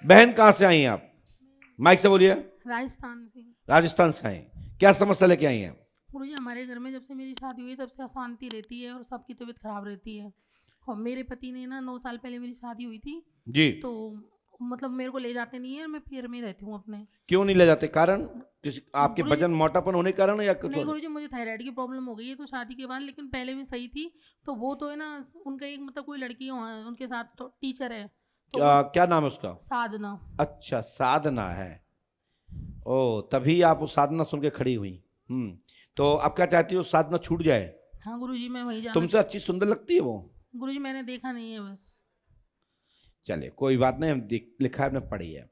बहन कहाँ से आई हैं आप? माइक से बोलिए। राजस्थान से। राजस्थान से आई, क्या समस्या लेके आई हैं? गुरुजी हमारे घर में जब से मेरी शादी हुई तब से अशांति रहती है और सबकी तबीयत खराब रहती है। और मेरे पति ने ना 9 साल पहले मेरी शादी हुई थी जी। तो मतलब मेरे को ले जाते नहीं है, मैं फिर में रहती हूँ अपने। क्यों नहीं ले जाते? कारण किसी आपके गुरुजी वजन मोटापन होने के कारण या कुछ नहीं और? गुरुजी, मुझे थायराइड की प्रॉब्लम हो गई है तो शादी के बाद, लेकिन पहले भी सही थी। तो वो तो है ना, उनका एक मतलब कोई लड़की है उनके साथ, तो टीचर है तो वो क्या नाम है उसका? साधना। अच्छा, साधना है। ओ, तभी आप वो साधना सुन के खड़ी हुई। तो आप क्या चाहती हो, साधना छूट जाए? हाँ गुरुजी, मैं वहीं जाना तुमसे अच्छी सुंदर लगती है वो? गुरुजी मैंने देखा नहीं है बस। चलिए कोई बात नहीं, हम लिखा है, हमने पढ़ी है।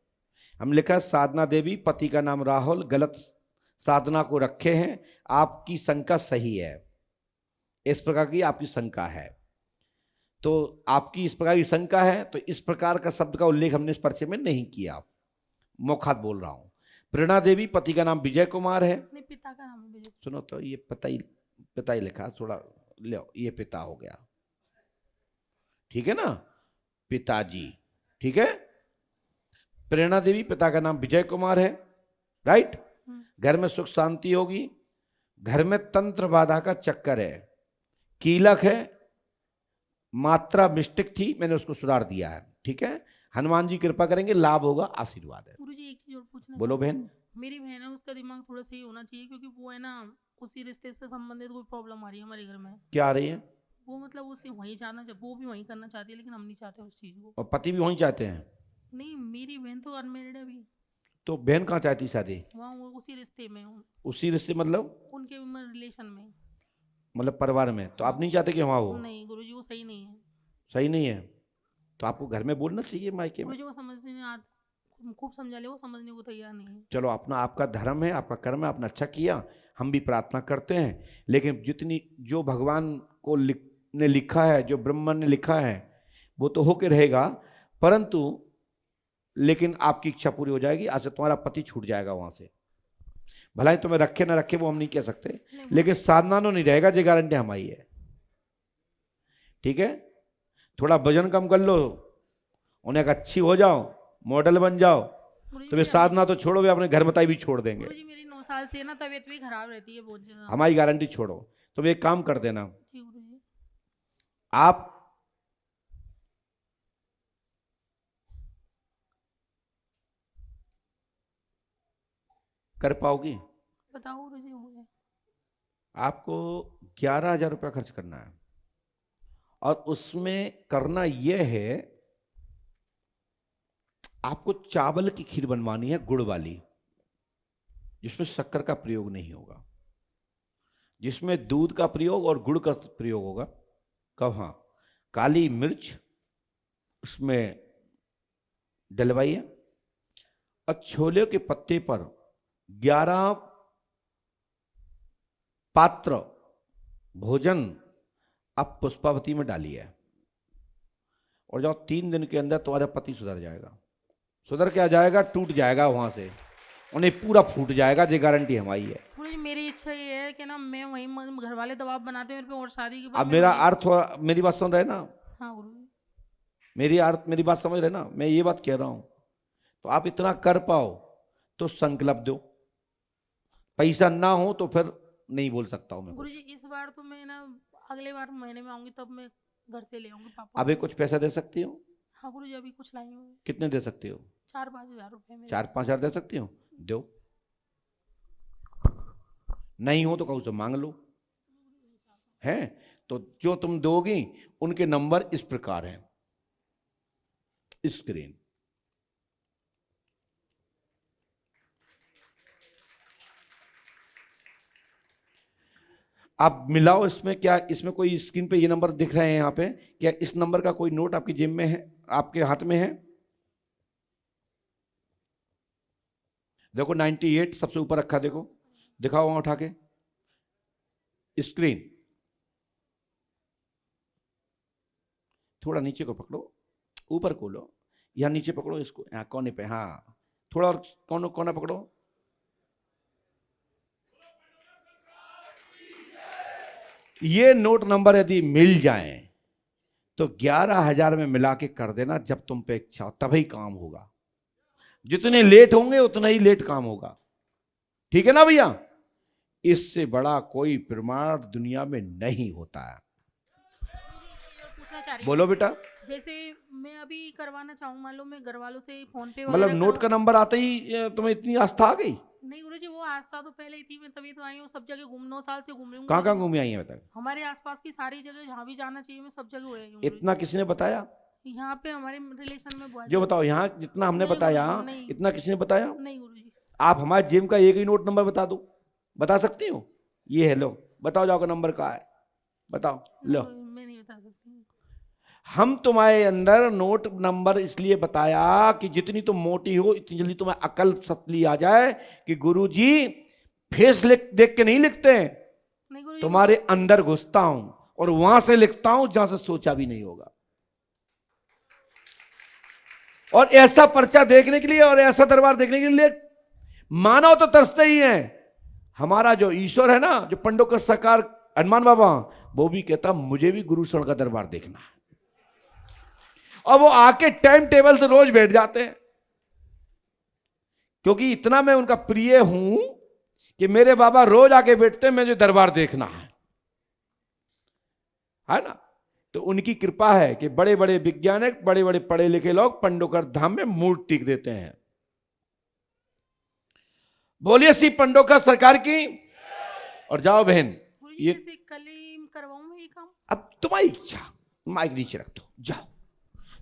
हम लिखा है साधना देवी, पति का नाम राहुल, गलत साधना को रखे हैं। आपकी शंका सही है, इस प्रकार की आपकी शंका है। तो आपकी इस प्रकार की शंका है तो इस प्रकार का शब्द का उल्लेख हमने इस पर्चे में नहीं किया, मौखात बोल रहा हूं। प्रेरणा देवी, पति का नाम विजय कुमार है। अपने पिता का नाम है विजय। सुनो तो ये पिता ही लिखा, थोड़ा लो, ये पिता हो गया, ठीक है ना, पिताजी, ठीक है। प्रेरणा देवी, पिता का नाम विजय कुमार है, राइट। घर में सुख शांति होगी। घर में तंत्र बाधा का चक्कर है, कीलक है, मात्रा मिस्टेक थी, मैंने उसको सुधार दिया है, ठीक है। हनुमान जी कृपा करेंगे, लाभ होगा, आशीर्वाद है। गुरुजी एक चीज और पूछना बोलो चाहती बहन। हूँ। मेरी बहन है, उसका दिमाग थोड़ा सही होना चाहिए क्योंकि वो है ना, उसी रिश्ते से संबंधित कोई प्रॉब्लम आ रही है हमारे घर में। क्या आ रही है? वो मतलब उसे वहीं जाना चाह, वो भी वहीं करना चाहती है लेकिन हम नहीं चाहते उस चीज को। और पति भी वहीं चाहते हैं? नहीं, मेरी बहन तो अनमेरिड है अभी। तो बहन कहाँ चाहती शादी? वहाँ वो उसी रिश्ते में हूँ, उसी रिश्ते मतलब? उनके रिलेशन में। मतलब परिवार में? तो आप नहीं चाहते कि वहाँ हो? नहीं गुरुजी, वो सही नहीं है। सही नहीं है तो आपको घर में बोलना चाहिए, मायके में। गुरुजी वो समझने नहीं आता, खूब समझा ले, वो समझने को तैयार नहीं है। चलो, अपना आपका धर्म है, आपका कर्म है, आपने अच्छा किया, हम भी प्रार्थना करते हैं। लेकिन जितनी जो भगवान को ने लिखा है, जो ब्रह्मा ने लिखा है, वो तो होके रहेगा, परंतु लेकिन आपकी इच्छा पूरी हो जाएगी। आज से तुम्हारा पति छूट जाएगा वहां से। भला ही तुम्हें रखे ना रखे वो हम नहीं कह सकते, लेकिन साधना तो नहीं रहेगा, ये गारंटी हमारी है, ठीक है। थोड़ा वजन कम कर लो, उन्हें अच्छी हो जाओ, मॉडल बन जाओ, तो वे साधना तो छोड़ो, वे अपने घर बताई भी छोड़ देंगे। गुरुजी मेरी 9 साल से ना तबीयत भी खराब रहती है बहुत ज्यादा। हमारी गारंटी छोड़ो। तो वे एक काम कर देना, जी गुरुजी। आप कर पाओगी? बताओ गुरुजी, हो गया। आपको 11,000 रुपया खर्च करना है, और उसमें करना यह है, आपको चावल की खीर बनवानी है, गुड़ वाली, जिसमें शक्कर का प्रयोग नहीं होगा, जिसमें दूध का प्रयोग और गुड़ का प्रयोग होगा। कब? हाँ, काली मिर्च उसमें डलवाइए, और छोले के पत्ते पर 11 पात्र भोजन आप पुष्पावती में डालिए, और जाओ 3 दिन के अंदर तुम्हारा पति सुधर जाएगा। सुधर के आ जाएगा, टूट जाएगा वहां से, उन्हें पूरा फूट जाएगा, ये गारंटी हमारी है। गुरुजी मेरी इच्छा ये है कि ना, मैं वहीं घर वाले दबाव बनाते हैं मेरे पे, और शादी के बाद अब मेरा वहीं- अर्थ, मेरी बात सुन रहे ना? हाँ गुरुजी। मेरी बात समझ रहे ना? मैं ये बात कह रहा हूं, तो आप इतना कर पाओ तो संकल्प दो। पैसा ना हो तो फिर नहीं बोल सकता हूं मैं कुछ। गुरुजी इस बार तो मैं ना, अगले बार महीने में आऊंगी तब मैं घर से ले आऊंगी पापा अभी को। कुछ पैसा दे सकती हो? हाँ गुरुजी, अभी कुछ लाई हूँ। कितने दे सकती हो? 4-5 हजार रुपए मेरे। 4-5 हजार दे सकती हो? दो। नहीं हो तो कहूँ से मांग लो, है। तो जो तुम दोगी उनके नंबर इस प्रकार हैं, स्क्रीन। आप मिलाओ इसमें, क्या इसमें कोई स्क्रीन पे ये नंबर दिख रहे हैं यहाँ पे? क्या इस नंबर का कोई नोट आपकी जेब में है, आपके हाथ में है? देखो 98 सबसे ऊपर रखा, देखो, दिखाओ वहां उठा के स्क्रीन। थोड़ा नीचे को पकड़ो, ऊपर को लो, यहाँ नीचे पकड़ो इसको, यहाँ कोने पे, हाँ थोड़ा और कोना पकड़ो। ये नोट नंबर यदि मिल जाएं तो 11,000 में मिला के कर देना, जब तुम पे इच्छा हो तभी काम होगा। जितने लेट होंगे उतना ही लेट काम होगा। ठीक है ना भैया? इससे बड़ा कोई प्रमाण दुनिया में नहीं होता है। पूछना चाह रही बोलो बेटा। जैसे मैं अभी करवाना चाहूँ, मान लो मैं घर वालों से फोन पे मतलब नोट का नंबर आते ही तुम्हें इतनी आस्था आ गई? नहीं गुरुजी, वो आस्था तो पहले ही थी, मैं तभी तो आई हूँ। सब जगह घूम 9 साल से घूम रही हूँ। कहाँ कहाँ घूमी आई है बता? हमारे आसपास की सारी जगह जहाँ भी जाना चाहिए मैं सब जगह हो आई हूँ। इतना किसने बताया? यहाँ पे हमारे रिलेशन में बुआ जो बताओ, यहाँ जितना हमने नहीं बताया गुरुजी, नहीं। इतना किसने बताया? नहीं गुरुजी। आप हमारे जिम का एक ही नोट नंबर बता दो, बता सकती हो? ये है, लो बताओ जाओ का नंबर कहाँ है, बताओ लो। मैं नहीं बता सकती। हम तुम्हारे अंदर नोट नंबर इसलिए बताया कि जितनी तुम मोटी हो इतनी जल्दी तुम्हें अकल सतली आ जाए कि गुरुजी फेस देख के नहीं लिखते हैं, नहीं गुरुजी, तुम्हारे अंदर घुसता हूं और वहां से लिखता हूं जहां से सोचा भी नहीं होगा। और ऐसा पर्चा देखने के लिए और ऐसा दरबार देखने के लिए मानव तो तरसते ही हैं। हमारा जो ईश्वर है ना, जो पंडों का सरकार हनुमान बाबा, वो भी कहता मुझे भी गुरु शरण का दरबार देखना है। और वो आके टाइम टेबल से रोज बैठ जाते हैं, क्योंकि इतना मैं उनका प्रिय हूं कि मेरे बाबा रोज आके बैठते हैं, मुझे दरबार देखना है ना। तो उनकी कृपा है कि बड़े बड़े वैज्ञानिक, बड़े बड़े पढ़े लिखे लोग पंडोकर धाम में मूर्ति टिक देते हैं। बोलिए श्री पंडोकर सरकार की। और जाओ बहन, ये कल ही करवाऊं मैं ये काम। अब तुम्हारी इच्छा, माइक नीचे रख दो, जाओ।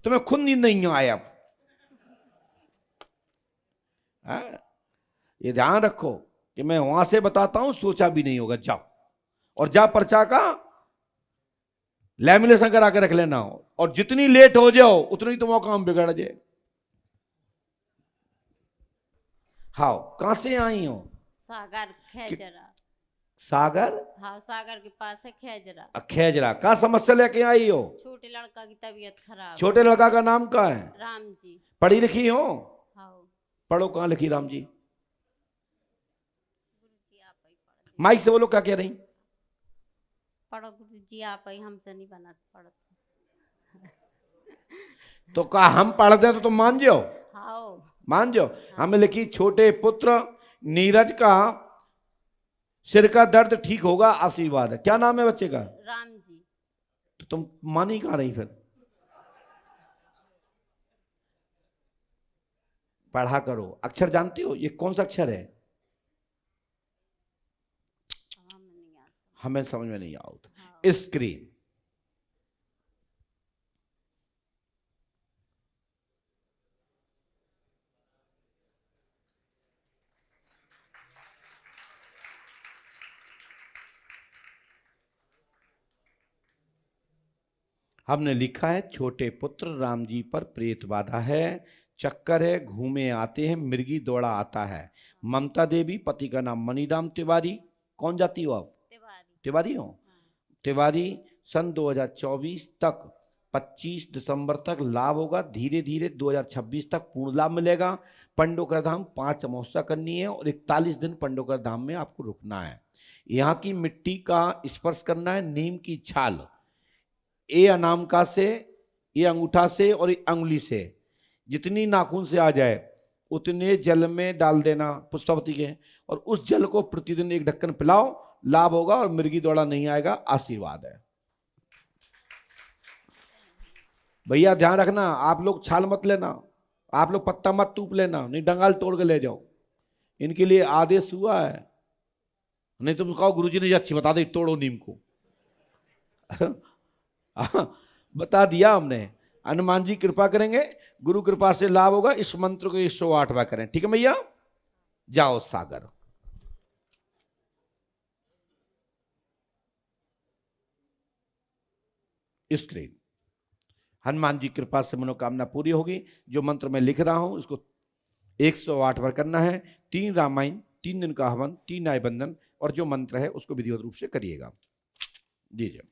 तुम्हें खुद नींद नहीं आया अब? ये ध्यान रखो कि मैं वहां से बताता हूं, सोचा भी नहीं होगा। जाओ और जा पर्चा का लैमिनेशन करा के रख लेना हो, और जितनी लेट हो जाओ उतनी तुम्हारा काम बिगड़ जाए। हाँ, कहां से आई हो? सागर खेजरा। सागर? हाँ, सागर के पास है खेजरा। खेजरा का समस्या लेके आई हो? छोटे लड़का की तबीयत खराब। छोटे लड़का का नाम क्या है? राम जी। पढ़ी लिखी हो? हाँ। पढ़ो, कहां लिखी राम जी? गुरुजी आप ही पढ़ो। माइक से बोलो, क्या कह रही? पढ़ो गुरुजी आप ही, हमसे नहीं बना पढ़ो। तो कहा हम पढ़ते हैं तो तुम मान जाओ? हाँ मान जाओ। हमें लिखी छोटे पुत्र नीरज का सिर का दर्द ठीक होगा, आशीर्वाद है। क्या नाम है बच्चे का? राम जी। तो तुम मान ही कहां रही फिर? पढ़ा करो। अक्षर जानती हो? ये कौन सा अक्षर है? हमें समझ में नहीं आता। हाँ। स्क्रीन। हमने लिखा है छोटे पुत्र राम जी पर प्रेत बाधा है, चक्कर है, घूमे आते हैं, मिर्गी दौड़ा आता है। ममता देवी, पति का नाम मनीराम तिवारी। कौन जाती हो आप? तिवारी हो? तिवारी। सन 2024 तक 25 दिसंबर तक लाभ होगा, धीरे धीरे 2026 तक पूर्ण लाभ मिलेगा। पंडोकर धाम 5 अमावस्या करनी है और 41 दिन पंडोकर धाम में आपको रुकना है। यहाँ की मिट्टी का स्पर्श करना है, नीम की छाल, ए अनामिका से, ये अंगूठा से और ये अंगुली से, जितनी नाखून से आ जाए उतने जल में डाल देना पुष्पावती के, और उस जल को प्रतिदिन 1 ढक्कन पिलाओ, लाभ होगा और मिर्गी दौड़ा नहीं आएगा, आशीर्वाद है। भैया ध्यान रखना, आप लोग छाल मत लेना, आप लोग पत्ता मत टूप लेना, नहीं डंगाल तोड़ के ले जाओ। इनके लिए आदेश हुआ है, नहीं तुम कहो गुरुजी ने अच्छी बता दी, तोड़ो नीम को। बता दिया हमने। हनुमान जी कृपा करेंगे, गुरु कृपा से लाभ होगा। इस मंत्र को 108 बार करें, ठीक है भैया? जाओ सागर। स्क्रीन। हनुमान जी कृपा से मनोकामना पूरी होगी। जो मंत्र मैं लिख रहा हूं उसको 108 बार करना है। 3 रामायण, 3 दिन का हवन, 3 न्याय बंधन, और जो मंत्र है उसको विधिवत रूप से करिएगा। दीजिए।